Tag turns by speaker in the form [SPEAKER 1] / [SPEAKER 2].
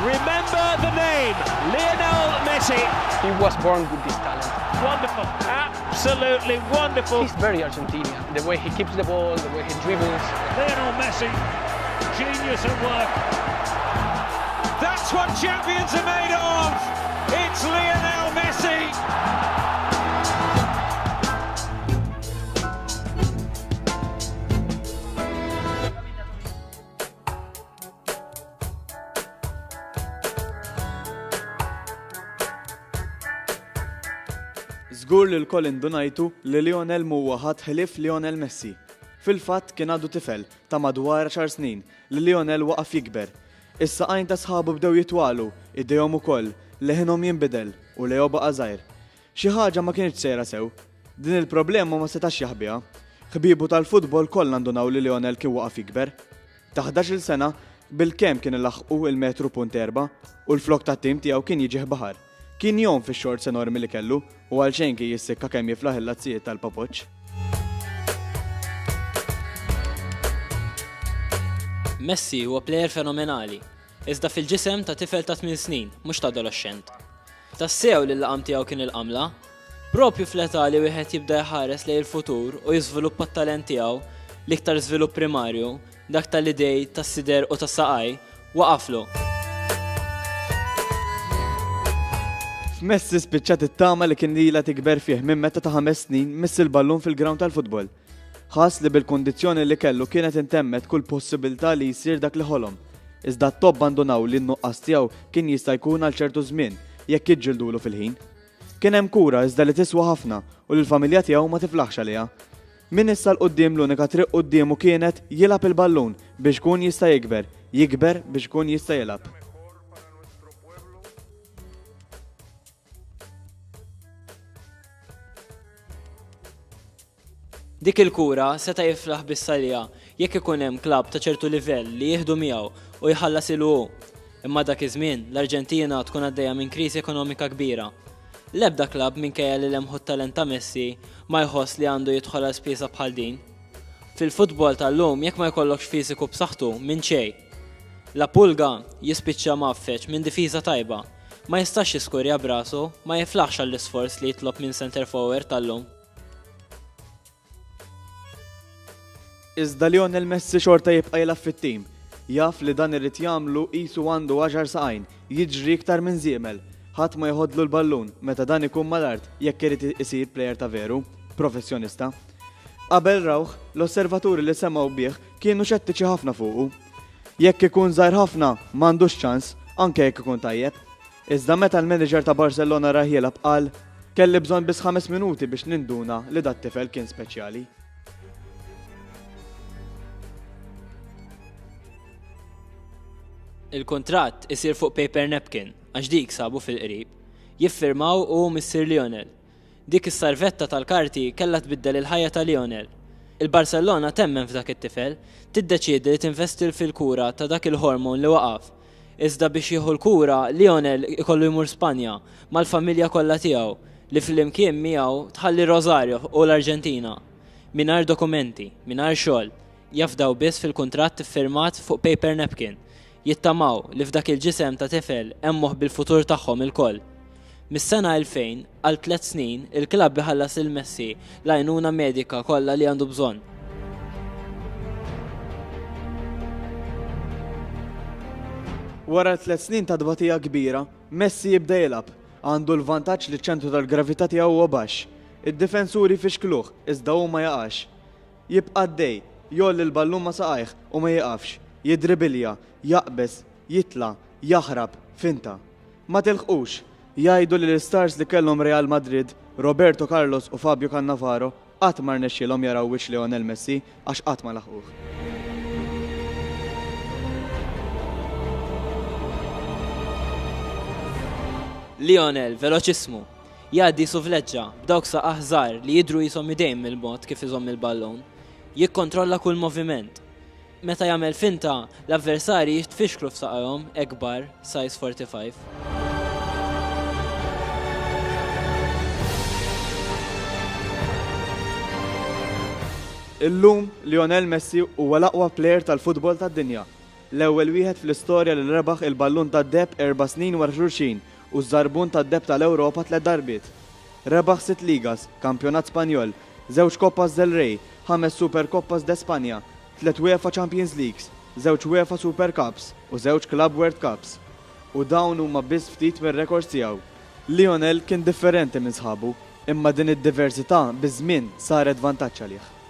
[SPEAKER 1] Remember the name, Lionel Messi.
[SPEAKER 2] He was born with this talent.
[SPEAKER 1] Wonderful, absolutely wonderful.
[SPEAKER 2] He's very Argentinian. The way he keeps the ball, the way he dribbles.
[SPEAKER 1] Lionel Messi, genius at work. That's what champions are made of. It's Lionel Messi.
[SPEAKER 3] Żgur li l-koll indunajtu li Lionel huwa ħadd ħlief Lionel Messi. Fil-fatt kien għadu tifel ta' madwar 10 snin li Lionel waqaf jikber. Issa għajn ta' sħabu bdew jitwalu, idejhom ukoll li ħinhom jinbidel u li baqa' żgħir. Xi ħaġa ma kienx sejra sew. Din il-problema ma setax jaħbiha. Ħbiebu tal-futbol kollha ndunaw li Lionel kien waqaf jikber. Ta' 11-il sena bil-kemm kien ilaħqu il-metru punt erba' u l-flok tat-tim tiegħu kien jiġi baħar. Kien jom fix-shorts enormi li kellu u għalxejn kien jissikka kemm jiflaħ il-lazzijiet tal-papoċ.
[SPEAKER 4] Messi huwa plejer fenomenali, iżda fil-ġisem ta' tifel ta' 8 snin, mhux ta' adolescent. Tassew li l-laqam tiegħu kien il-qamla, propju fl-età li wieħed jibda jħares lejn il-futur u jiżviluppa t-talent tiegħu l-iktar żvilupp primarju, dak tal-idej, tas-sider u tas-saqaj, waqaflu.
[SPEAKER 3] Messi spiċċat it-tama li kien lila tikber fih minn meta ta' 5 snin miss il-ballun fil-ground tal-futbol. Ħass li bil-kondizzjoni li kellu kienet intemmet kull possibilità li jsir dak li ħolom. Iżda t-top bandonaw li n-nuqqas tiegħu kien jista' jkun għal ċertu żmien jekk jiġġildulu fil-ħin. Kien hemm kura iżda li tiswa ħafna u l-familja tiegħu ma tiflaħx għaliha. Min issa l-qudiem l-unika triq quddiemu kienet jilab il-ballun biex kun jista' jikber biex kun jista' jilab.
[SPEAKER 4] Dik il-kura seta' jiflaħ bis-salja jekk ikun hemm klabb ta' ċertu livell li jieħdu miegħu u jħallas ilu hu. Imma dak iż-żmien l-Arġentina tkun għaddejja minn kriżi ekonomika kbira. L-ebda klabb minkejja li lemħu t-talent ta' Messi ma jħoss li għandu jidħol għal spiża bħal din. Fil-futbol tal-lum jekk ma jkollokx fiżiku b'saħħtu minn xejn. La Pulga jispiċċa maffeċ minn difiża tajba. Ma jistax jiskurja brasu, ma jiflaħx għall-isforz li jitlob minn center forward tal-lum.
[SPEAKER 3] Iżda Lionel Messi xorta jibqa' jilab fit-tim. Jaf li dan irid jagħmlu qisu għandu 10 saqajn, jiġri iktar minn żiemel. Ħadd ma jħoddlu l-ballun meta dan ikun mal-art jekk irid isir plejer ta' veru, professjonista. Qabel rawh, l-osservaturi li semgħu bih kienu xettiċi ħafna fuqu. Jekk ikun żgħir ħafna m'għandux ċans, anke jekk ikun tajjeb. Iżda meta l-manager ta' Barcelona rah jilab qal kelli bżonn biss 5 minuti biex ninduna li dat-tifel kien speċjali.
[SPEAKER 4] Il-kontratt isir fuq paper napkin, għax dik sabu fil-qrib. Jiffirmaw u Mr. Lionel. Dik is-sarvetta tal-karti kellha tbiddel il-ħajja ta' Lionel. Il-Barcelona temmen f'dak it-tifel, tiddeċiedi li tinvesti fil-kura ta' dak il-hormon li waqaf. Iżda biex jieħu l-kura, Lionel ikollu jmur Spanja mal-familja kollha tiegħu li fl-imkien miegħu tħalli Rosario u l-Arġentina. Mingħajr dokumenti, mingħajr xogħol, jafdaw biss fil-kuntratt iffirmat fuq paper napkin. Jittamaw li f'dak il-ġisem ta' tifel hemmuh bil-futur tagħhom il-koll. Mis-sena 2000 għal 3 snin il-klabb iħallas il-Messi l-għajnuna medika kollha li għandu bżonn.
[SPEAKER 3] Wara 3 snin ta' dbatija kbira, Messi jibda jilab. Għandu l-vantaġġ li ċ-ċentru tal-gravità tiegħu huwa baxx. Id-difensuri fixkluh iżda hu ma jaqax. Jibqa' għaddej, jolli l-ballun ma saqajh u ma jiqafx. Jidribilja, jaqbes, jitla, jaħrab, finta. Ma tilħqux, jgħidu li l-stars li kellhom Real Madrid, Roberto Carlos u Fabio Cannavaro qatt ma rnexxielhom jaraw wiċċ Lionel Messi għax qatt ma laħquh.
[SPEAKER 4] Lionel, veloċismu, jgħaddi suvleġġa b'dawk saqaħ żgħar li jidhru jisom idejn mill-mod kif iżomm il-ballun. Jikkontrolla kull moviment. Meta jagħmel finta, l-avversarji jitfixklu f'saqajhom ekbar size 45.
[SPEAKER 3] Illum Lionel Messi huwa l-aqwa plejer tal-futbol tad-dinja. L-ewwel wieħed fl-istorja li rebaħ il-ballun tad-deb 4 snin wara xulxin u żarbun tad-deb tal-Ewropa 3 darbiet. Rebaħ 6 ligas, kampjonat Spanjol, 2 Copas del Rey, 5 Supercoppas d'Espanja, 3 UEFA Champions Leagues, 2 UEFA Super Cups u 2 Club World Cups. U dawn huma biss ftit mir-rekords tiegħu. Lionel kien differenti minn sħabu, imma din id-diversità biż-żmien saret vantaġġ għalih.